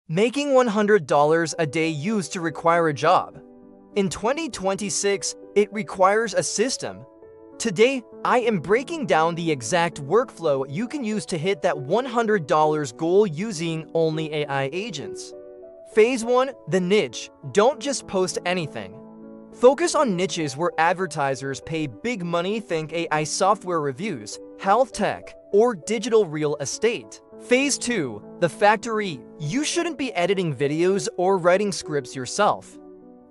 Making $100 a day used to require a job. In 2026, it requires a system. Today, I am breaking down the exact workflow you can use to hit that $100 goal using only AI agents. Phase 1. The niche. Don't just post anything. Focus on niches where advertisers pay big money. Think AI software reviews, health tech, or digital real estate. Phase 2. The factory. You shouldn't be editing videos or writing scripts yourself.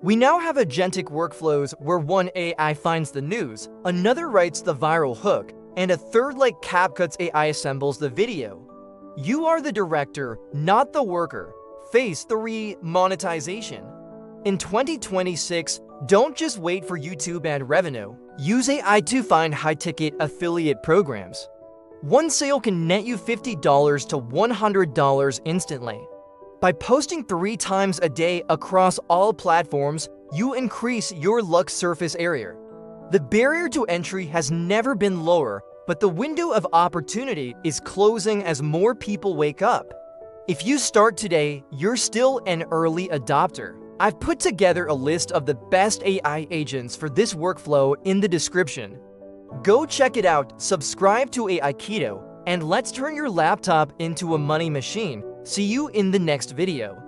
We now have agentic workflows where one AI finds the news, another writes the viral hook, and a third, like CapCut's AI, assembles the video. You are the director, not the worker. Phase 3. Monetization. In 2026, don't just wait for YouTube ad revenue. Use AI to find high-ticket affiliate programs. One sale can net you $50 to $100 instantly. By posting 3 times a day across all platforms, you increase your luck surface area. The barrier to entry has never been lower, but the window of opportunity is closing as more people wake up. If you start today, you're still an early adopter. I've put together a list of the best AI agents for this workflow in the description. Go check it out, subscribe to AI Kido, and let's turn your laptop into a money machine. See you in the next video.